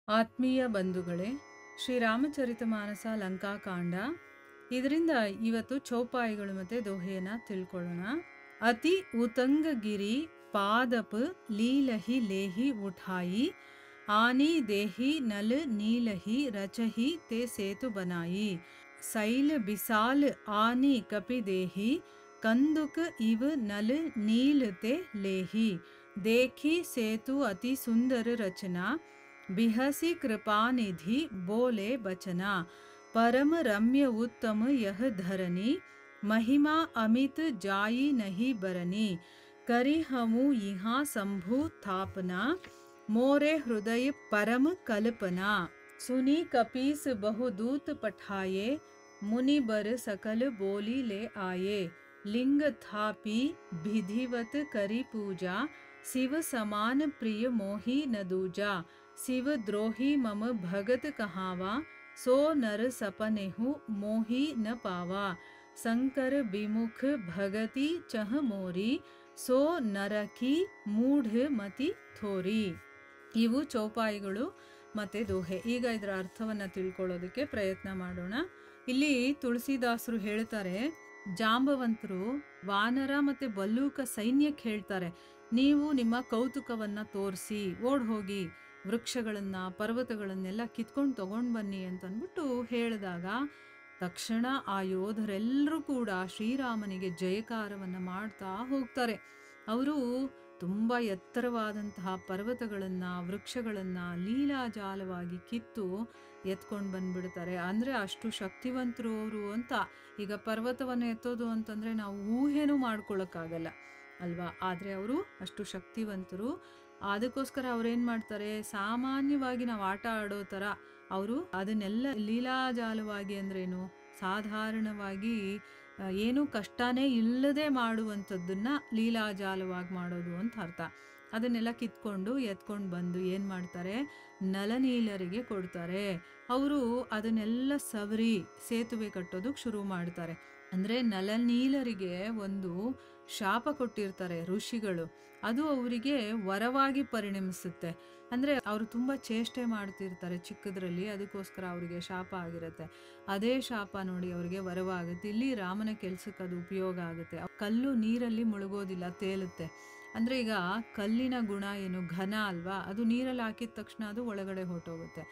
ಆತ್ಮೀಯ ಬಂಧುಗಳೇ, ಶ್ರೀರಾಮಚರಿತಮಾನಸ ಲಂಕಾಕಾಂಡ ಇದರಿಂದ ಇವತ್ತು ಚೌಪಾಯಿಗಳು ಮತ್ತು ದೋಹೆಯನ್ನು ತಿಳ್ಕೊಳ್ಳೋಣ. ಅತಿ ಉತಂಗಗಿರಿ ಪಾದಪ್ ಲೀಲಹಿ ಲೇಹಿ ಉಠಾಯಿ ಆನಿ ದೇಹಿ ನಲ್ ನೀಲಹಿ ರಚಹಿ ते ಸೇತು ಬನಾಯಿ ಸೈಲ್ ಬಿಸಾಲ್ ಆನಿ ಕಪಿ ದೇಹಿ ಕಂದುಕ ಇವ್ ನಲ್ ನೀಲ್ ते लेही देखी सेतु अति सुंदर रचना बिहसी कृपानिधि बोले बचना परम रम्य उत्तम यह धरनी महिमा अमित जाई नहीं बरनी करी हमू यहाँ शंभु थापना मोरे हृदय परम कल्पना सुनी कपीस बहुदूत पठाये मुनि बर सकल बोली ले आये लिंग थापी विधिवत करी पूजा शिव समान प्रिय मोही न दूजा शिव द्रोही मम भगत कहावा सो नर सपनेहु मोही न पावा शंकर विमुख भगति चह मोरी सो नरकी ಮೂಢ ಮತಿ ಥೋರಿ. ಇವು ಚೌಪಾಯಿಗಳು ಮತ್ತು ದೋಹೆ. ಈಗ ಇದರ ಅರ್ಥವನ್ನು ತಿಳ್ಕೊಳ್ಳೋದಕ್ಕೆ ಪ್ರಯತ್ನ ಮಾಡೋಣ. ಇಲ್ಲಿ ತುಳಸಿದಾಸರು ಹೇಳ್ತಾರೆ, ಜಾಂಬವಂತರು ವಾನರ ಮತ್ತು ಬಲ್ಲೂಕ ಸೈನ್ಯಕ್ಕೆ ಹೇಳ್ತಾರೆ, ನೀವು ನಿಮ್ಮ ಕೌತುಕವನ್ನು ತೋರಿಸಿ ಓಡ್ ಹೋಗಿ ವೃಕ್ಷಗಳನ್ನು ಪರ್ವತಗಳನ್ನೆಲ್ಲ ಕಿತ್ಕೊಂಡು ತಗೊಂಡು ಬನ್ನಿ ಅಂತಂದ್ಬಿಟ್ಟು ಹೇಳಿದಾಗ ತಕ್ಷಣ ಆ ಯೋಧರೆಲ್ಲರೂ ಕೂಡ ಶ್ರೀರಾಮನಿಗೆ ಜಯಕಾರವನ್ನು ಮಾಡ್ತಾ ಹೋಗ್ತಾರೆ. ಅವರು ತುಂಬ ಎತ್ತರವಾದಂತಹ ಪರ್ವತಗಳನ್ನು ವೃಕ್ಷಗಳನ್ನು ಲೀಲಾಜಾಲವಾಗಿ ಕಿತ್ತು ಎತ್ಕೊಂಡು ಬಂದ್ಬಿಡ್ತಾರೆ. ಅಂದರೆ ಅಷ್ಟು ಶಕ್ತಿವಂತರು ಅವರು ಅಂತ. ಈಗ ಪರ್ವತವನ್ನು ಎತ್ತೋದು ಅಂತಂದರೆ ನಾವು ಊಹೆನೂ ಮಾಡ್ಕೊಳ್ಳೋಕ್ಕಾಗಲ್ಲ ಅಲ್ವಾ, ಆದರೆ ಅವರು ಅಷ್ಟು ಶಕ್ತಿವಂತರು. ಅದಕ್ಕೋಸ್ಕರ ಅವ್ರೇನು ಮಾಡ್ತಾರೆ, ಸಾಮಾನ್ಯವಾಗಿ ನಾವು ಆಟ ಆಡೋ ಥರ ಅವರು ಅದನ್ನೆಲ್ಲ ಲೀಲಾಜಾಲವಾಗಿ ಅಂದ್ರೇನು, ಸಾಧಾರಣವಾಗಿ ಏನೂ ಕಷ್ಟನೇ ಇಲ್ಲದೆ ಮಾಡುವಂಥದ್ದನ್ನು ಲೀಲಾಜಾಲವಾಗಿ ಮಾಡೋದು ಅಂತ ಅರ್ಥ. ಅದನ್ನೆಲ್ಲ ಕಿತ್ಕೊಂಡು ಎತ್ಕೊಂಡು ಬಂದು ಏನು ಮಾಡ್ತಾರೆ, ನಲನೀಲರಿಗೆ ಕೊಡ್ತಾರೆ. ಅವರು ಅದನ್ನೆಲ್ಲ ಸವರಿ ಸೇತುವೆ ಕಟ್ಟೋದಕ್ಕೆ ಶುರು ಮಾಡ್ತಾರೆ. ಅಂದರೆ ನಲನೀಲರಿಗೆ ಒಂದು ಶಾಪ ಕೊಟ್ಟಿರ್ತಾರೆ ಋಷಿಗಳು, ಅದು ಅವರಿಗೆ ವರವಾಗಿ ಪರಿಣಮಿಸುತ್ತೆ. ಅಂದರೆ ಅವರು ತುಂಬ ಚೇಷ್ಟೆ ಮಾಡ್ತಿರ್ತಾರೆ ಚಿಕ್ಕದ್ರಲ್ಲಿ, ಅದಕ್ಕೋಸ್ಕರ ಅವರಿಗೆ ಶಾಪ ಆಗಿರುತ್ತೆ. ಅದೇ ಶಾಪ ನೋಡಿ ಅವರಿಗೆ ವರವಾಗುತ್ತೆ. ಇಲ್ಲಿ ರಾಮನ ಕೆಲಸಕ್ಕೆ ಅದು ಉಪಯೋಗ ಆಗುತ್ತೆ. ಕಲ್ಲು ನೀರಲ್ಲಿ ಮುಳುಗೋದಿಲ್ಲ, ತೇಲುತ್ತೆ. ಅಂದರೆ ಈಗ ಕಲ್ಲಿನ ಗುಣ ಏನು, ಘನ ಅಲ್ವಾ, ಅದು ನೀರಲ್ಲಿ ಹಾಕಿದ ತಕ್ಷಣ ಅದು ಒಳಗಡೆ ಹೊರಟೋಗುತ್ತೆ.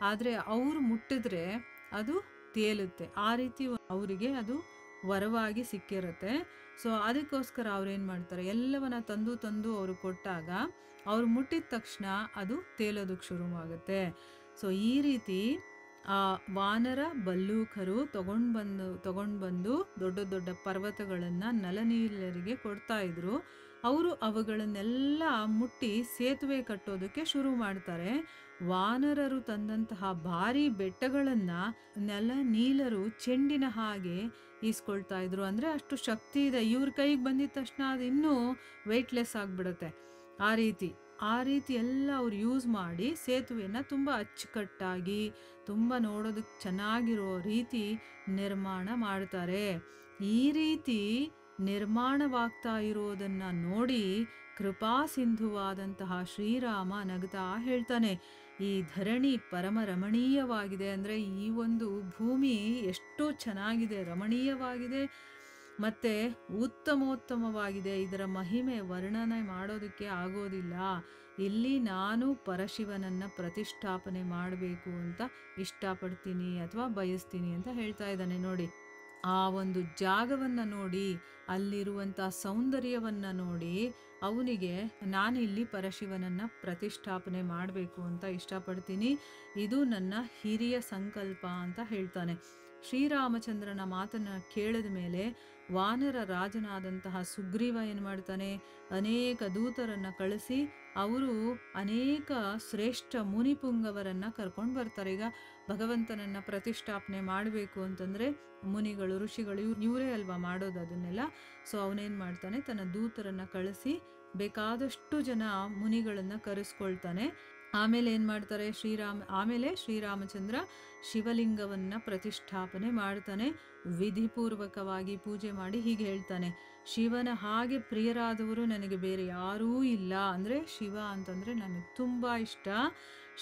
ಆದರೆ ಅವರು ಮುಟ್ಟಿದ್ರೆ ಅದು ತೇಲುತ್ತೆ. ಆ ರೀತಿ ಅವರಿಗೆ ಅದು ವರವಾಗಿ ಸಿಕ್ಕಿರುತ್ತೆ. ಸೊ ಅದಕ್ಕೋಸ್ಕರ ಅವ್ರೇನು ಮಾಡ್ತಾರೆ, ಎಲ್ಲವನ್ನ ತಂದು ಅವರು ಕೊಟ್ಟಾಗ ಅವ್ರು ಮುಟ್ಟಿದ ತಕ್ಷಣ ಅದು ತೇಲೋದಕ್ಕೆ ಶುರುವಾಗುತ್ತೆ. ಸೊ ಈ ರೀತಿ ಆ ವಾನರ ಬಲ್ಲೂಕರು ತಗೊಂಡು ಬಂದು ದೊಡ್ಡ ದೊಡ್ಡ ಪರ್ವತಗಳನ್ನು ನಲನೀಲರಿಗೆ ಕೊಡ್ತಾ ಇದ್ರು. ಅವರು ಅವುಗಳನ್ನೆಲ್ಲ ಮುಟ್ಟಿ ಸೇತುವೆ ಕಟ್ಟೋದಕ್ಕೆ ಶುರು ಮಾಡ್ತಾರೆ. ವಾನರರು ತಂದಂತಹ ಭಾರಿ ಬೆಟ್ಟಗಳನ್ನು ನಲನೀಲರು ಚೆಂಡಿನ ಹಾಗೆ ಈಸ್ಕೊಳ್ತಾ ಇದ್ರು. ಅಂದರೆ ಅಷ್ಟು ಶಕ್ತಿ ಇದೆ ಇವ್ರ ಕೈಗೆ ಬಂದಿದ ತಕ್ಷಣ ಅದು ಇನ್ನೂ ವೆಯ್ಟ್ಲೆಸ್ ಆಗಿಬಿಡುತ್ತೆ. ಆ ರೀತಿ ಎಲ್ಲ ಅವ್ರು ಯೂಸ್ ಮಾಡಿ ಸೇತುವೆನ ತುಂಬ ಅಚ್ಚುಕಟ್ಟಾಗಿ ತುಂಬ ನೋಡೋದಕ್ಕೆ ಚೆನ್ನಾಗಿರೋ ರೀತಿ ನಿರ್ಮಾಣ ಮಾಡ್ತಾರೆ. ಈ ರೀತಿ ನಿರ್ಮಾಣವಾಗ್ತಾ ಇರೋದನ್ನು ನೋಡಿ ಕೃಪಾ ಸಿಂಧುವಾದಂತಹ ಶ್ರೀರಾಮ ನಗ್ತಾ ಹೇಳ್ತಾನೆ, ಈ ಧರಣಿ ಪರಮ ರಮಣೀಯವಾಗಿದೆ. ಅಂದರೆ ಈ ಒಂದು ಭೂಮಿ ಎಷ್ಟು ಚೆನ್ನಾಗಿದೆ, ರಮಣೀಯವಾಗಿದೆ ಮತ್ತು ಉತ್ತಮೋತ್ತಮವಾಗಿದೆ. ಇದರ ಮಹಿಮೆ ವರ್ಣನೆ ಮಾಡೋದಕ್ಕೆ ಆಗೋದಿಲ್ಲ. ಇಲ್ಲಿ ನಾನು ಪರಶಿವನನ್ನು ಪ್ರತಿಷ್ಠಾಪನೆ ಮಾಡಬೇಕು ಅಂತ ಇಷ್ಟಪಡ್ತೀನಿ ಅಥವಾ ಬಯಸ್ತೀನಿ ಅಂತ ಹೇಳ್ತಾ ಇದ್ದಾನೆ. ನೋಡಿ, ಆ ಒಂದು ಜಾಗವನ್ನು ನೋಡಿ, ಅಲ್ಲಿರುವಂಥ ಸೌಂದರ್ಯವನ್ನು ನೋಡಿ ಅವನಿಗೆ ನಾನಿಲ್ಲಿ ಪರಶಿವನನ್ನು ಪ್ರತಿಷ್ಠಾಪನೆ ಮಾಡಬೇಕು ಅಂತ ಇಷ್ಟಪಡ್ತೀನಿ, ಇದು ನನ್ನ ಹಿರಿಯ ಸಂಕಲ್ಪ ಅಂತ ಹೇಳ್ತಾನೆ. ಶ್ರೀರಾಮಚಂದ್ರನ ಮಾತನ್ನು ಕೇಳಿದ ಮೇಲೆ ವಾನರ ರಾಜನಾದಂತಹ ಸುಗ್ರೀವ ಏನು ಮಾಡ್ತಾನೆ, ಅನೇಕ ದೂತರನ್ನು ಕಳಿಸಿ ಅವರು ಅನೇಕ ಶ್ರೇಷ್ಠ ಮುನಿಪುಂಗವರನ್ನು ಕರ್ಕೊಂಡು ಬರ್ತಾರೆ. ಈಗ ಭಗವಂತನನ್ನು ಪ್ರತಿಷ್ಠಾಪನೆ ಮಾಡಬೇಕು ಅಂತಂದರೆ ಮುನಿಗಳು ಋಷಿಗಳು ಇವರೇ ಅಲ್ವಾ ಮಾಡೋದು ಅದನ್ನೆಲ್ಲ. ಸೊ ಅವನೇನು ಮಾಡ್ತಾನೆ, ತನ್ನ ದೂತರನ್ನು ಕಳಿಸಿ ಬೇಕಾದಷ್ಟು ಜನ ಮುನಿಗಳನ್ನು ಕರೆಸ್ಕೊಳ್ತಾನೆ. ಆಮೇಲೆ ಏನು ಮಾಡ್ತಾರೆ, ಆಮೇಲೆ ಶ್ರೀರಾಮಚಂದ್ರ ಶಿವಲಿಂಗವನ್ನು ಪ್ರತಿಷ್ಠಾಪನೆ ಮಾಡ್ತಾನೆ. ವಿಧಿಪೂರ್ವಕವಾಗಿ ಪೂಜೆ ಮಾಡಿ ಹೀಗೆ ಹೇಳ್ತಾನೆ, ಶಿವನ ಹಾಗೆ ಪ್ರಿಯರಾದವರು ನನಗೆ ಬೇರೆ ಯಾರೂ ಇಲ್ಲ. ಅಂದರೆ ಶಿವ ಅಂತಂದರೆ ನನಗೆ ತುಂಬ ಇಷ್ಟ.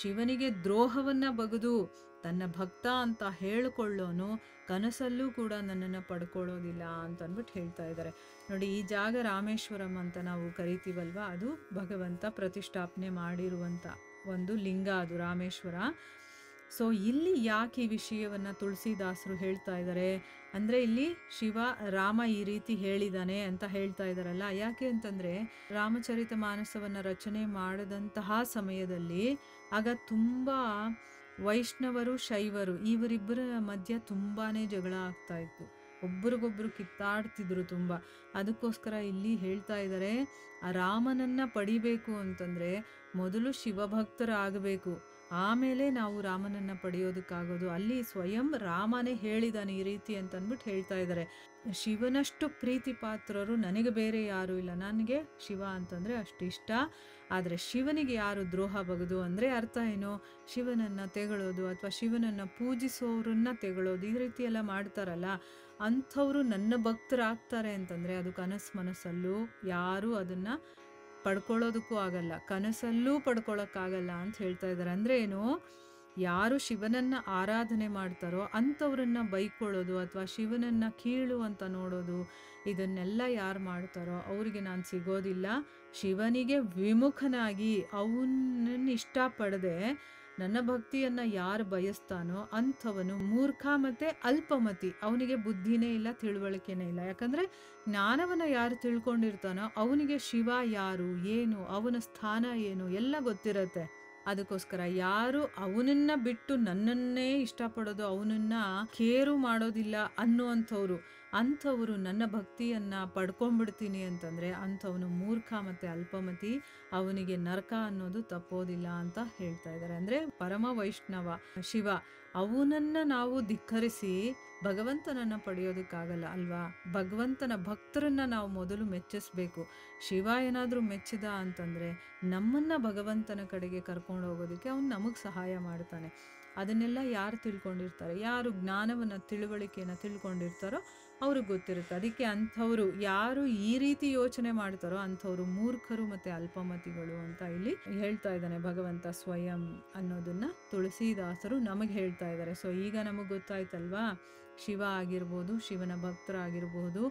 ಶಿವನಿಗೆ ದ್ರೋಹವನ್ನ ಬಗೆದು ತನ್ನ ಭಕ್ತ ಅಂತ ಹೇಳಿಕೊಳ್ಳೋನು ಕನಸಲ್ಲೂ ಕೂಡ ನನ್ನನ್ನು ಪಡ್ಕೊಳ್ಳೋದಿಲ್ಲ ಅಂತ ಅಂದ್ಬಿಟ್ಟು ಹೇಳ್ತಾ ಇದ್ದಾರೆ. ನೋಡಿ, ಈ ಜಾಗ ರಾಮೇಶ್ವರಂ ಅಂತ ನಾವು ಕರಿತೀವಲ್ವ, ಅದು ಭಗವಂತ ಪ್ರತಿಷ್ಠಾಪನೆ ಮಾಡಿರುವಂಥ ಒಂದು ಲಿಂಗ, ಅದು ರಾಮೇಶ್ವರ. ಸೊ ಇಲ್ಲಿ ಯಾಕೆ ಈ ವಿಷಯವನ್ನು ತುಳಸಿದಾಸರು ಹೇಳ್ತಾ ಇದ್ದಾರೆ ಅಂದರೆ, ಇಲ್ಲಿ ಶಿವ ರಾಮ ಈ ರೀತಿ ಹೇಳಿದಾನೆ ಅಂತ ಹೇಳ್ತಾ ಇದ್ದಾರಲ್ಲ. ಯಾಕೆ ಅಂತಂದರೆ, ರಾಮಚರಿತ ಮಾನಸವನ್ನು ರಚನೆ ಮಾಡಿದಂತಹ ಸಮಯದಲ್ಲಿ ಆಗ ತುಂಬ ವೈಷ್ಣವರು ಶೈವರು ಇವರಿಬ್ಬರ ಮಧ್ಯ ತುಂಬಾ ಜಗಳ ಆಗ್ತಾ ಇತ್ತು. ಒಬ್ರಿಗೊಬ್ರು ಕಿತ್ತಾಡ್ತಿದ್ರು ತುಂಬ. ಅದಕ್ಕೋಸ್ಕರ ಇಲ್ಲಿ ಹೇಳ್ತಾ ಇದ್ದಾರೆ, ಆ ರಾಮನನ್ನು ಪಡಿಬೇಕು ಅಂತಂದರೆ ಮೊದಲು ಶಿವಭಕ್ತರಾಗಬೇಕು, ಆಮೇಲೆ ನಾವು ರಾಮನನ್ನು ಪಡೆಯೋದಕ್ಕಾಗೋದು. ಅಲ್ಲಿ ಸ್ವಯಂ ರಾಮನೇ ಹೇಳಿದಾನೆ ಈ ರೀತಿ ಅಂತ ಅಂದ್ಬಿಟ್ಟು ಹೇಳ್ತಾ ಇದ್ದಾರೆ. ಶಿವನಷ್ಟು ಪ್ರೀತಿ ಪಾತ್ರರು ನನಗೆ ಬೇರೆ ಯಾರೂ ಇಲ್ಲ, ನನಗೆ ಶಿವ ಅಂತಂದರೆ ಅಷ್ಟು ಇಷ್ಟ. ಆದರೆ ಶಿವನಿಗೆ ಯಾರು ದ್ರೋಹ ಬಗೆದು ಅಂದರೆ ಅರ್ಥ ಏನು, ಶಿವನನ್ನು ತೆಗಳೋದು ಅಥವಾ ಶಿವನನ್ನು ಪೂಜಿಸೋರನ್ನ ತೆಗಳೋದು, ಈ ರೀತಿ ಎಲ್ಲ ಮಾಡ್ತಾರಲ್ಲ, ಅಂಥವರು ನನ್ನ ಭಕ್ತರಾಗ್ತಾರೆ ಅಂತಂದರೆ ಅದು ಮನಸ್ಸಲ್ಲೂ ಯಾರೂ ಅದನ್ನು ಪಡ್ಕೊಳ್ಳೋದಕ್ಕೂ ಆಗಲ್ಲ, ಕನಸಲ್ಲೂ ಪಡ್ಕೊಳ್ಳೋಕ್ಕಾಗಲ್ಲ ಅಂತ ಹೇಳ್ತಾ ಇದ್ದಾರೆ. ಅಂದರೆ ಏನು, ಯಾರು ಶಿವನನ್ನು ಆರಾಧನೆ ಮಾಡ್ತಾರೋ ಅಂಥವ್ರನ್ನ ಬೈಕೊಳ್ಳೋದು ಅಥವಾ ಶಿವನನ್ನು ಕೀಳು ಅಂತ ನೋಡೋದು, ಇದನ್ನೆಲ್ಲ ಯಾರು ಮಾಡ್ತಾರೋ ಅವರಿಗೆ ನಾನು ಸಿಗೋದಿಲ್ಲ. ಶಿವನಿಗೆ ವಿಮುಖನಾಗಿ ಅವನನ್ನು ಇಷ್ಟಪಡದೆ ನನ್ನ ಭಕ್ತಿಯನ್ನು ಯಾರು ಬಯಸ್ತಾನೋ ಅಂಥವನು ಮೂರ್ಖ ಮತ್ತು ಅಲ್ಪಮತಿ, ಅವನಿಗೆ ಬುದ್ಧಿನೇ ಇಲ್ಲ, ತಿಳುವಳಿಕೆನೇ ಇಲ್ಲ. ಯಾಕಂದರೆ ಜ್ಞಾನವನ್ನು ಯಾರು ತಿಳ್ಕೊಂಡಿರ್ತಾನೋ ಅವನಿಗೆ ಶಿವ ಯಾರು, ಏನು, ಅವನ ಸ್ಥಾನ ಏನು ಎಲ್ಲ ಗೊತ್ತಿರತ್ತೆ. ಅದಕ್ಕೋಸ್ಕರ ಯಾರು ಅವನನ್ನ ಬಿಟ್ಟು ನನ್ನನ್ನೇ ಇಷ್ಟಪಡೋದು, ಅವನನ್ನ ಕೇರು ಮಾಡೋದಿಲ್ಲ ಅಂಥವ್ರು ನನ್ನ ಭಕ್ತಿಯನ್ನು ಪಡ್ಕೊಂಡ್ಬಿಡ್ತೀನಿ ಅಂತಂದರೆ ಅಂಥವನು ಮೂರ್ಖ ಮತ್ತು ಅಲ್ಪಮತಿ, ಅವನಿಗೆ ನರಕ ಅನ್ನೋದು ತಪ್ಪೋದಿಲ್ಲ ಅಂತ ಹೇಳ್ತಾ ಇದ್ದಾರೆ. ಅಂದರೆ ಪರಮ ವೈಷ್ಣವ ಶಿವ, ಅವನನ್ನು ನಾವು ಧಿಕ್ಕರಿಸಿ ಭಗವಂತನನ್ನು ಪಡೆಯೋದಕ್ಕಾಗಲ್ಲ ಅಲ್ವಾ. ಭಗವಂತನ ಭಕ್ತರನ್ನು ನಾವು ಮೊದಲು ಮೆಚ್ಚಿಸ್ಬೇಕು. ಶಿವ ಏನಾದರೂ ಮೆಚ್ಚಿದ ಅಂತಂದರೆ ನಮ್ಮನ್ನು ಭಗವಂತನ ಕಡೆಗೆ ಕರ್ಕೊಂಡು ಹೋಗೋದಕ್ಕೆ ಅವನು ನಮಗೆ ಸಹಾಯ ಮಾಡ್ತಾನೆ. ಅದನ್ನೆಲ್ಲ ಯಾರು ತಿಳ್ಕೊಂಡಿರ್ತಾರೆ, ಯಾರು ಜ್ಞಾನವನ್ನು ತಿಳುವಳಿಕೆಯನ್ನು ತಿಳ್ಕೊಂಡಿರ್ತಾರೋ ಅವ್ರಿಗೆ ಗೊತ್ತಿರುತ್ತೆ. ಅದಕ್ಕೆ ಅಂಥವರು ಯಾರು ಈ ರೀತಿ ಯೋಚನೆ ಮಾಡ್ತಾರೋ ಅಂಥವ್ರು ಮೂರ್ಖರು ಮತ್ತು ಅಲ್ಪಮತಿಗಳು ಅಂತ ಇಲ್ಲಿ ಹೇಳ್ತಾ ಇದ್ದಾನೆ ಭಗವಂತ ಸ್ವಯಂ ಅನ್ನೋದನ್ನು ತುಳಸಿದಾಸರು ನಮಗೆ ಹೇಳ್ತಾ ಇದ್ದಾರೆ. ಸೊ ಈಗ ನಮಗೆ ಗೊತ್ತಾಯ್ತಲ್ವಾ, ಶಿವ ಆಗಿರ್ಬೋದು, ಶಿವನ ಭಕ್ತರಾಗಿರ್ಬೋದು,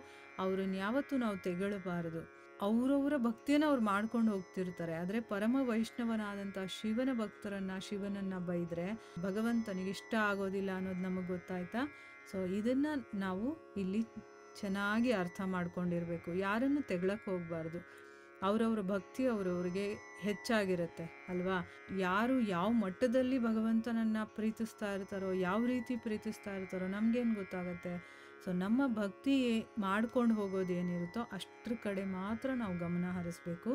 ಅವ್ರನ್ನ ಯಾವತ್ತೂ ನಾವು ತೆಗಳಬಾರದು. ಅವರವರ ಭಕ್ತಿಯನ್ನು ಅವ್ರು ಮಾಡ್ಕೊಂಡು ಹೋಗ್ತಿರ್ತಾರೆ. ಆದರೆ ಪರಮ ವೈಷ್ಣವನಾದಂಥ ಶಿವನ ಭಕ್ತರನ್ನು, ಶಿವನನ್ನು ಬೈದರೆ ಭಗವಂತನಿಗೆ ಇಷ್ಟ ಆಗೋದಿಲ್ಲ ಅನ್ನೋದು ನಮಗೆ ಗೊತ್ತಾಯ್ತಾ. ಸೊ ಇದನ್ನು ನಾವು ಇಲ್ಲಿ ಚೆನ್ನಾಗಿ ಅರ್ಥ ಮಾಡ್ಕೊಂಡಿರಬೇಕು. ಯಾರನ್ನು ತೆಗಳಕ್ಕೆ ಹೋಗಬಾರ್ದು. ಅವರವ್ರ ಭಕ್ತಿ ಅವರವ್ರಿಗೆ ಹೆಚ್ಚಾಗಿರುತ್ತೆ ಅಲ್ವಾ. ಯಾರು ಯಾವ ಮಟ್ಟದಲ್ಲಿ ಭಗವಂತನನ್ನು ಪ್ರೀತಿಸ್ತಾ ಇರ್ತಾರೋ, ಯಾವ ರೀತಿ ಪ್ರೀತಿಸ್ತಾ ಇರ್ತಾರೋ ನಮಗೇನು ಗೊತ್ತಾಗತ್ತೆ. ಸೊ ನಮ್ಮ ಭಕ್ತಿ ಮಾಡ್ಕೊಂಡು ಹೋಗೋದೇನಿರುತ್ತೋ ಅಷ್ಟ್ರ ಕಡೆ ಮಾತ್ರ ನಾವು ಗಮನ ಹರಿಸ್ಬೇಕು.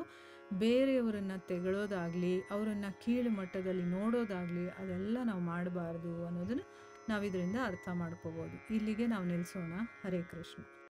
ಬೇರೆಯವರನ್ನು ತೆಗಳೋದಾಗಲಿ, ಅವರನ್ನು ಕೀಳು ಮಟ್ಟದಲ್ಲಿ ನೋಡೋದಾಗಲಿ ಅದೆಲ್ಲ ನಾವು ಮಾಡಬಾರ್ದು ಅನ್ನೋದನ್ನು ನಾವಿದರಿಂದ ಅರ್ಥ ಮಾಡ್ಕೋಬೋದು. ಇಲ್ಲಿಗೆ ನಾವು ನಿಲ್ಲಿಸೋಣ. ಹರೇ ಕೃಷ್ಣ.